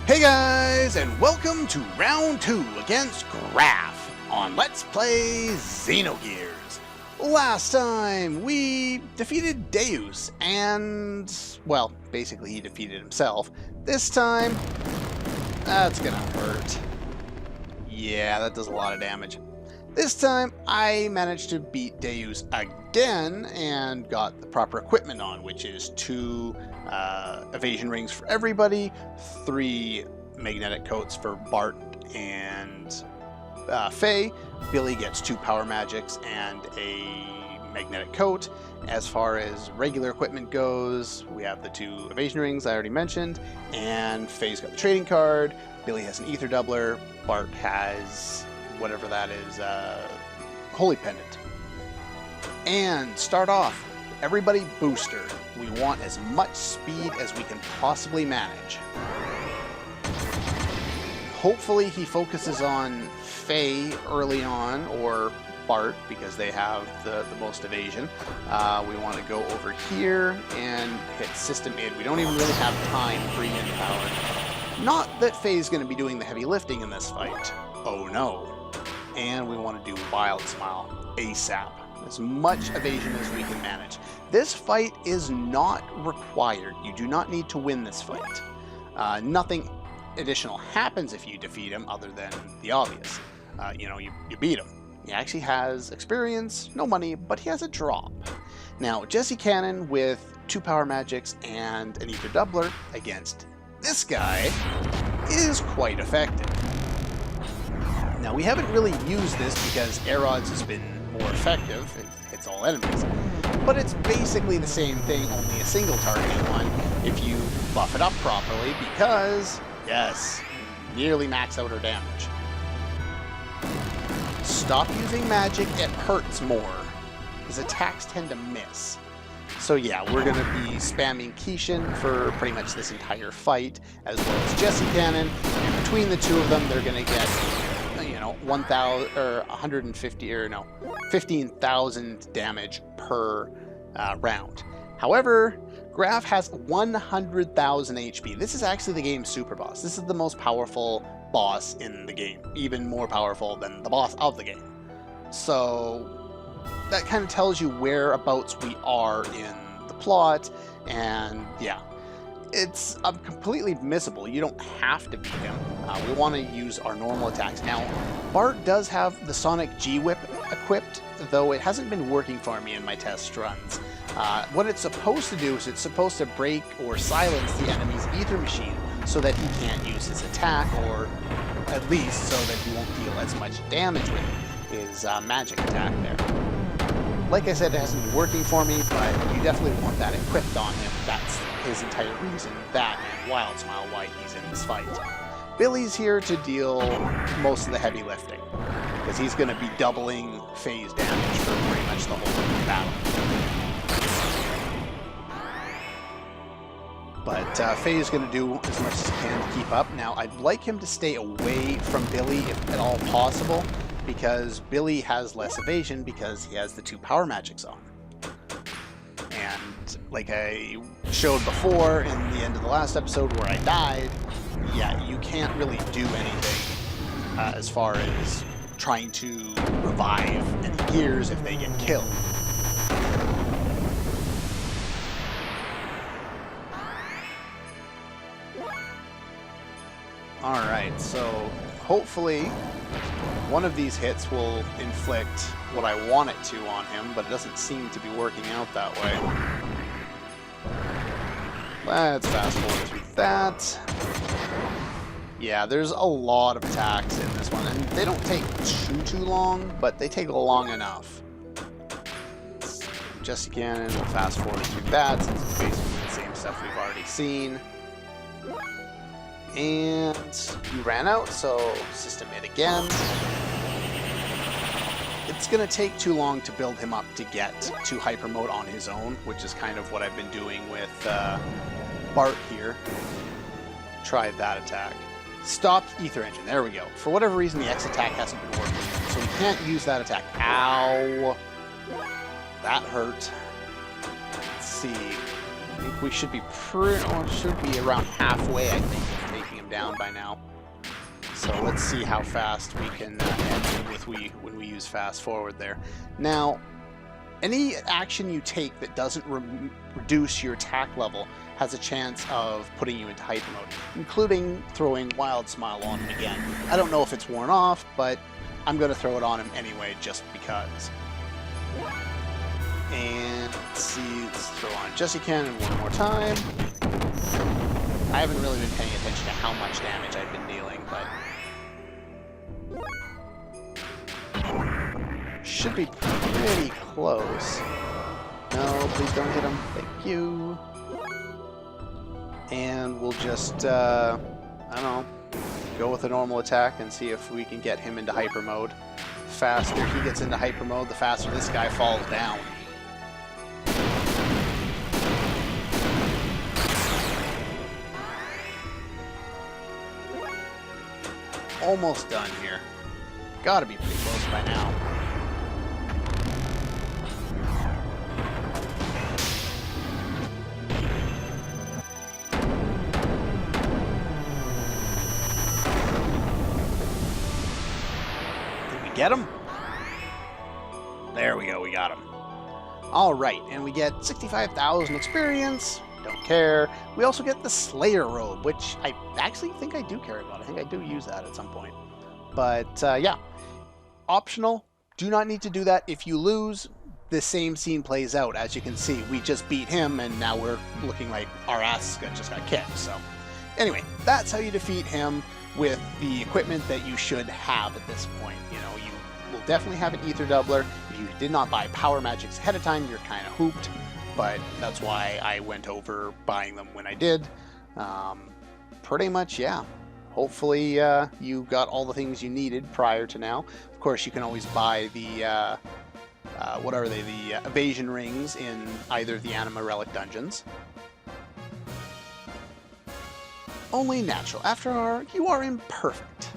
Hey guys, and welcome to round 2 against Graph on Let's Play Xenogears. Last time we defeated Deus and, well, basically he defeated himself. This time, that's gonna hurt. Yeah, that does a lot of damage. This time, I managed to beat Deus again and got the proper equipment on, which is 2 evasion rings for everybody, 3 magnetic coats for Bart and Faye. Billy gets 2 power magics and a magnetic coat. As far as regular equipment goes, we have the 2 evasion rings I already mentioned, and Faye's got the trading card, Billy has an ether doubler, Bart has whatever that is, holy pendant. And start off, everybody booster. We want as much speed as we can possibly manage. Hopefully he focuses on Faye early on, or Bart, because they have the most evasion. We want to go over here and hit system id. We don't even really have time for id power. Not that Faye's going to be doing the heavy lifting in this fight. Oh no. And we want to do Wild Smile ASAP. As much evasion as we can manage. This fight is not required. You do not need to win this fight. Nothing additional happens if you defeat him other than the obvious. You beat him. He actually has experience, no money, but he has a drop. Now, Jesse Cannon with 2 power magics and an ether doubler against this guy is quite effective. Now, we haven't really used this because Aerod's has been more effective. It hits all enemies. But it's basically the same thing, only a single targeting one if you buff it up properly because, yes, nearly max out her damage. Stop using magic, it hurts more. His attacks tend to miss. So yeah, we're going to be spamming Keishan for pretty much this entire fight, as well as Jesse Cannon. And between the 2 of them, they're going to get 1,000 or 150 or no, 15,000 damage per round. However, Graph has 100,000 HP. This is actually the game's super boss. This is the most powerful boss in the game, even more powerful than the boss of the game. So that kind of tells you whereabouts we are in the plot, and yeah. It's completely missable. You don't have to beat him. We want to use our normal attacks. Now, Bart does have the Sonic G-Whip equipped, though it hasn't been working for me in my test runs. What it's supposed to do is it's supposed to break or silence the enemy's ether machine so that he can't use his attack, or at least so that he won't deal as much damage with his magic attack there. Like I said, it hasn't been working for me, but you definitely want that equipped on him. That's his entire reason, that and Wild Smile, why he's in this fight. Billy's here to deal most of the heavy lifting, because he's going to be doubling Faye's damage for pretty much the whole battle. But Faye's going to do as much as he can to keep up. Now, I'd like him to stay away from Billy if at all possible, because Billy has less evasion because he has the 2 power magics on. And like I showed before in the end of the last episode where I died, yeah, you can't really do anything as far as trying to revive any gears if they get killed. Alright, so hopefully one of these hits will inflict what I want it to on him, but it doesn't seem to be working out that way. Let's fast forward through that. Yeah, there's a lot of attacks in this one, and they don't take too long, but they take long enough. Just again, we'll fast forward through that, since it's basically the same stuff we've already seen. And you ran out, so system it again. It's going to take too long to build him up to get to hyper mode on his own, which is kind of what I've been doing with Bart here. Tried that attack. Stopped ether engine. There we go. For whatever reason, the X attack hasn't been working, so we can't use that attack. Ow! That hurt. Let's see. I think we should be should be around halfway, I think, taking him down. by now. So let's see how fast we can end with when we use fast forward there. Now, any action you take that doesn't reduce your attack level has a chance of putting you into hyper mode, including throwing Wild Smile on him again. I don't know if it's worn off, but I'm going to throw it on him anyway, just because. And let's see, let's throw on Jessie Cannon one more time. I haven't really been paying attention to how much damage I've been dealing, but should be pretty close. No, please don't hit him. Thank you. And we'll just, I don't know, go with a normal attack and see if we can get him into hyper mode. The faster he gets into hyper mode, the faster this guy falls down. Almost done here. Gotta be pretty close by now. Did we get him? There we go, we got him. Alright, and we get 65,000 experience. Don't care. We also get the Slayer robe, which I actually think I do care about. I think I do use that at some point. But yeah, optional. Do not need to do that. If you lose, the same scene plays out. As you can see, we just beat him, and now we're looking like our ass just got kicked. So anyway, that's how you defeat him with the equipment that you should have at this point. You know, you will definitely have an Ether Doubler. If you did not buy Power Magics ahead of time, you're kind of hooped. But that's why I went over buying them when I did. Pretty much, yeah. Hopefully you got all the things you needed prior to now. Of course, you can always buy the, what are they, the evasion rings in either the Anima Relic dungeons. Only natural. After all, you are imperfect.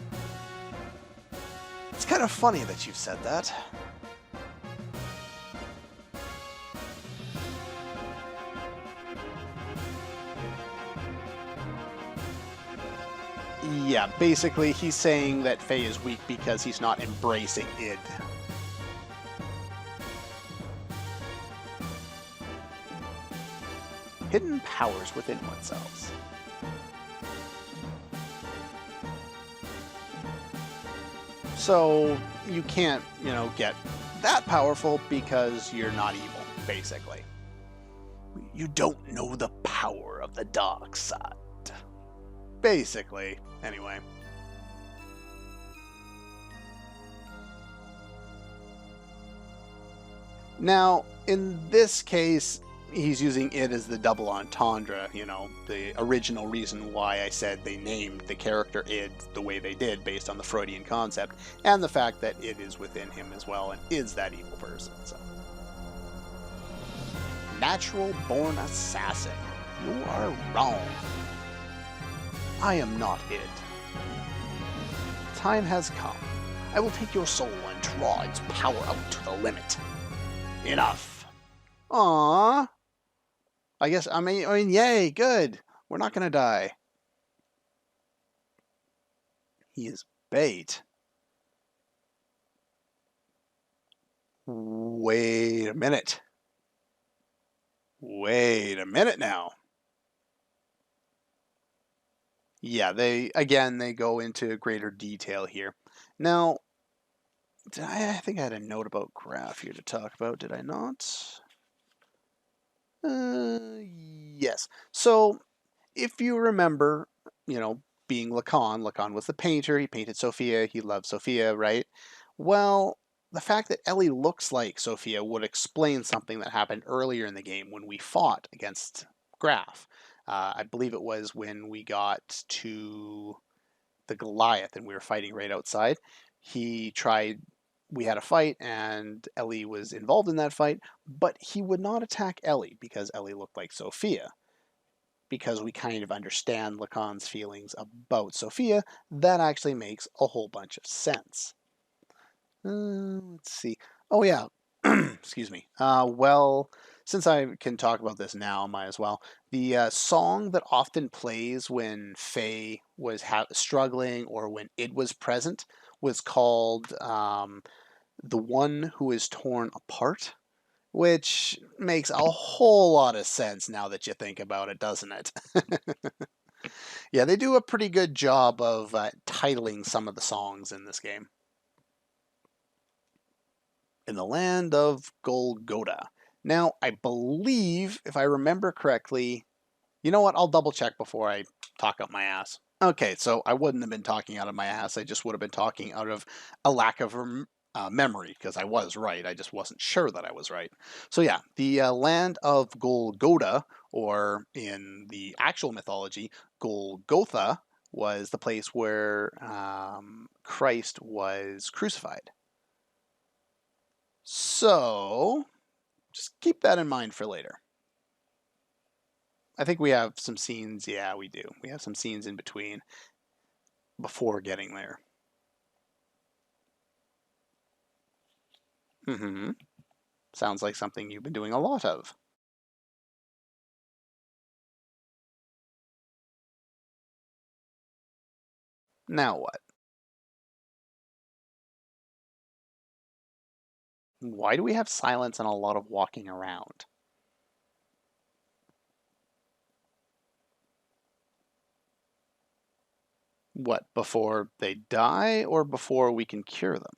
It's kind of funny that you've said that. Yeah, basically he's saying that Faye is weak because he's not embracing id. Hidden powers within oneself. So you can't, you know, get that powerful because you're not evil, basically. You don't know the power of the dark side. Basically, anyway. Now, in this case, he's using it as the double entendre, you know, the original reason why I said they named the character id the way they did based on the Freudian concept, and the fact that it is within him as well and is that evil person, so. Natural born assassin. You are wrong. I am not id. Time has come. I will take your soul and draw its power out to the limit. Enough. Aww. I mean, yay, good. We're not gonna die. He is bait. Wait a minute. Wait a minute now. Yeah, they go into greater detail here. Now, I think I had a note about Graph here to talk about, did I not? Yes. So, if you remember, you know, being Lacan was the painter, he painted Sophia, he loved Sophia, right? Well, the fact that Elly looks like Sophia would explain something that happened earlier in the game when we fought against Graph. I believe it was when we got to the Goliath and we were fighting right outside. We had a fight and Elly was involved in that fight, but he would not attack Elly because Elly looked like Sophia. Because we kind of understand Lacan's feelings about Sophia, that actually makes a whole bunch of sense. Let's see. Oh yeah, excuse me. Well, since I can talk about this now, might as well. The song that often plays when Faye was struggling or when it was present was called The One Who Is Torn Apart, which makes a whole lot of sense now that you think about it, doesn't it? Yeah, they do a pretty good job of titling some of the songs in this game. In the land of Golgotha. Now, I believe, if I remember correctly, you know what? I'll double check before I talk out my ass. Okay, so I wouldn't have been talking out of my ass. I just would have been talking out of a lack of memory, because I was right. I just wasn't sure that I was right. So yeah, the land of Golgotha, or in the actual mythology, Golgotha, was the place where Christ was crucified. So just keep that in mind for later. I think we have some scenes. Yeah, we do. We have some scenes in between before getting there. Mm-hmm. Sounds like something you've been doing a lot of. Now what? Why do we have silence and a lot of walking around? What, before they die or before we can cure them?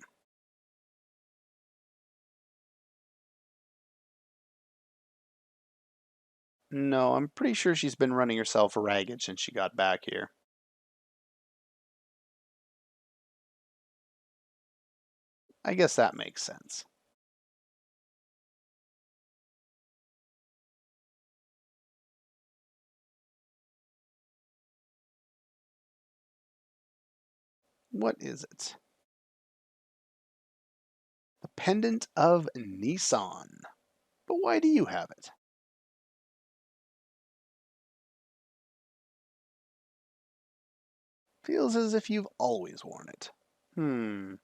No, I'm pretty sure she's been running herself ragged since she got back here. I guess that makes sense. What is it? The pendant of Nissan. But why do you have it? Feels as if you've always worn it. Hmm.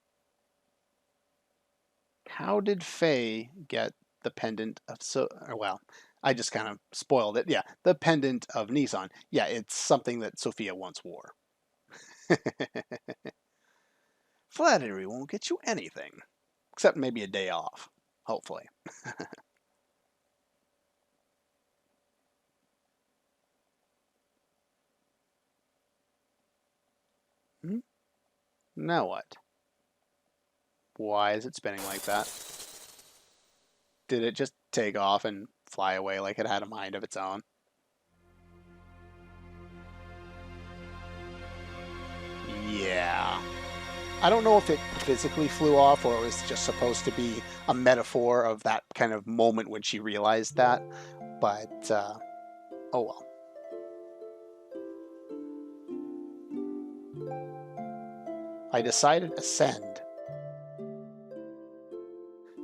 How did Faye get the pendant of well, I just kind of spoiled it. Yeah, the pendant of Nissan. Yeah, it's something that Sophia once wore. Flattery won't get you anything, except maybe a day off, hopefully. Hmm? Now what? Why is it spinning like that? Did it just take off and fly away like it had a mind of its own? Yeah. I don't know if it physically flew off or it was just supposed to be a metaphor of that kind of moment when she realized that, but oh well. I decided ascend.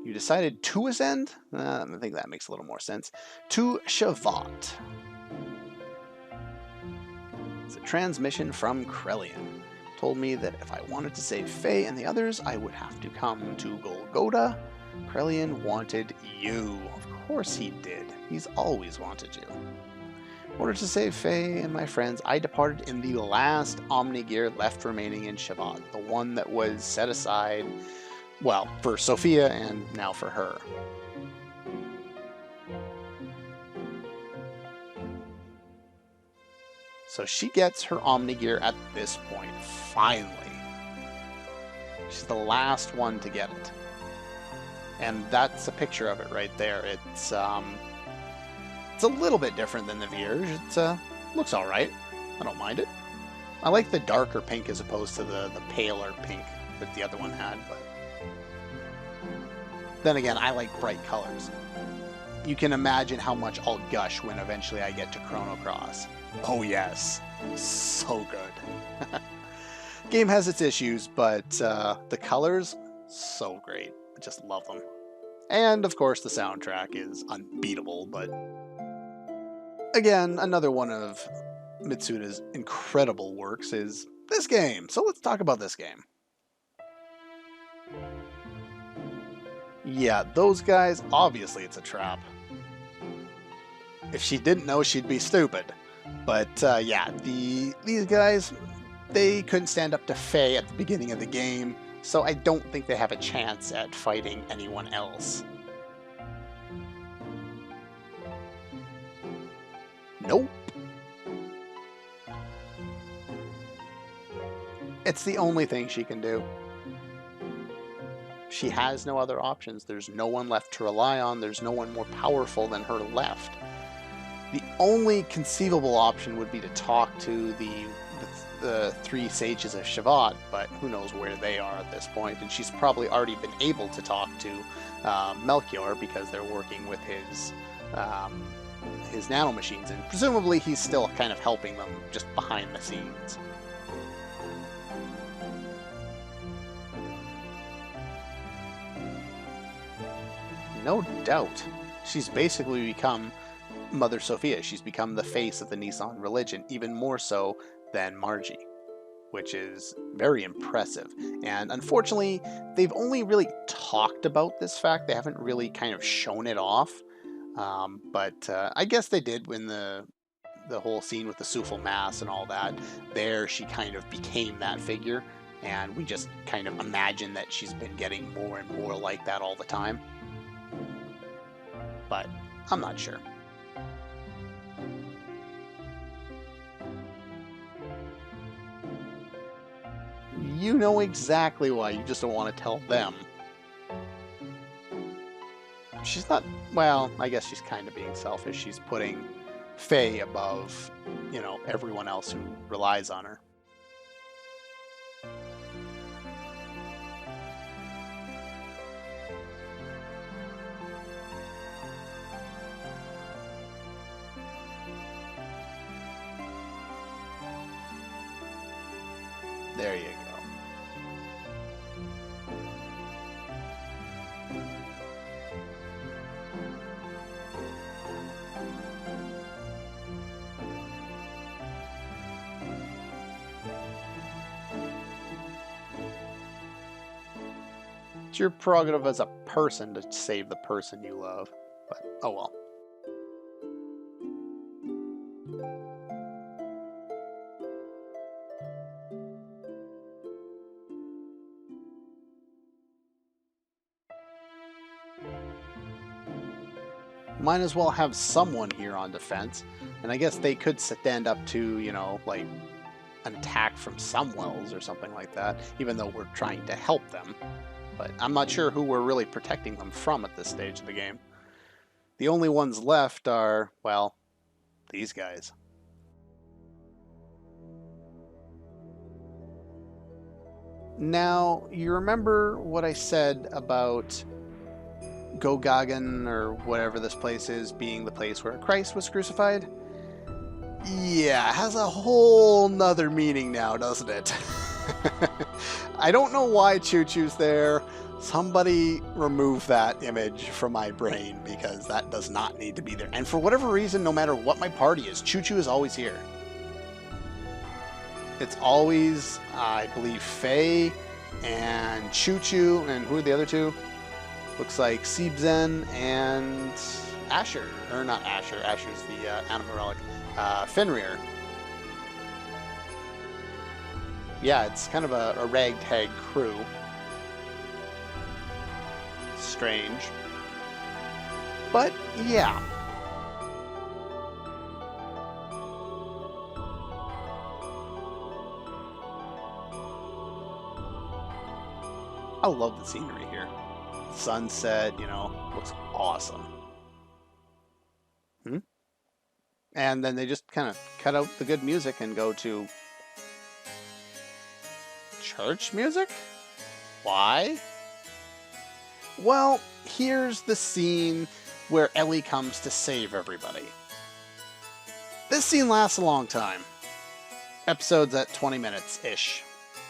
You decided to ascend? I think that makes a little more sense. To Shavat. It's a transmission from Krelian. Told me that if I wanted to save Faye and the others, I would have to come to Golgotha. Krelian wanted you. Of course he did. He's always wanted you. In order to save Faye and my friends, I departed in the last Omnigear left remaining in Shavat, the one that was set aside, well, for Sophia and now for her. So she gets her Omnigear at this point, finally. She's the last one to get it. And that's a picture of it right there. It's a little bit different than the Vierge. It looks alright. I don't mind it. I like the darker pink as opposed to the paler pink that the other one had, but then again, I like bright colors. You can imagine how much I'll gush when eventually I get to Chrono Cross. Oh yes, so good. Game has its issues, but the colors, so great. I just love them. And of course the soundtrack is unbeatable, but again, another one of Mitsuda's incredible works is this game. So let's talk about this game. Yeah, those guys, obviously it's a trap. If she didn't know, she'd be stupid. But yeah, these guys, they couldn't stand up to Faye at the beginning of the game, so I don't think they have a chance at fighting anyone else. Nope. It's the only thing she can do. She has no other options. There's no one left to rely on. There's no one more powerful than her left. The only conceivable option would be to talk to the three sages of Shavat, but who knows where they are at this point. And she's probably already been able to talk to Melchior because they're working with his nanomachines, and presumably he's still kind of helping them just behind the scenes. No doubt. She's basically become Mother Sophia. She's become the face of the Nissan religion, even more so than Margie, which is very impressive. And unfortunately, they've only really talked about this fact. They haven't really kind of shown it off. But I guess they did when the whole scene with the Sufal Mass and all that. There, she kind of became that figure, and we just kind of imagine that she's been getting more and more like that all the time. But I'm not sure. You know exactly why, you just don't want to tell them. She's not, well, I guess she's kind of being selfish. She's putting Faye above, you know, everyone else who relies on her. There you go. It's your prerogative as a person to save the person you love, but oh well. Might as well have someone here on defense, and I guess they could stand up to, you know, like an attack from some wells or something like that, even though we're trying to help them. But I'm not sure who we're really protecting them from at this stage of the game. The only ones left are, well, these guys. Now, you remember what I said about Gogagan, or whatever this place is, being the place where Christ was crucified? Yeah, it has a whole nother meaning now, doesn't it? I don't know why Chu-Chu's there. Somebody remove that image from my brain, because that does not need to be there. And for whatever reason, no matter what my party is, Chu-Chu is always here. It's always, I believe, Faye and Chu-Chu, and who are the other two? Looks like Siebzen and Asher. Or not Asher. Asher's the animal relic. Fenrir. Yeah, it's kind of a ragtag crew. Strange. But, yeah. I love the scenery here. Sunset, you know, looks awesome. And then they just kind of cut out the good music and go to church music? Why? Well, here's the scene where Elly comes to save everybody. This scene lasts a long time. Episode's at 20 minutes-ish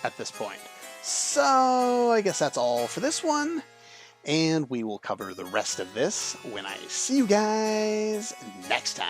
at this point. So I guess that's all for this one. And we will cover the rest of this when I see you guys next time.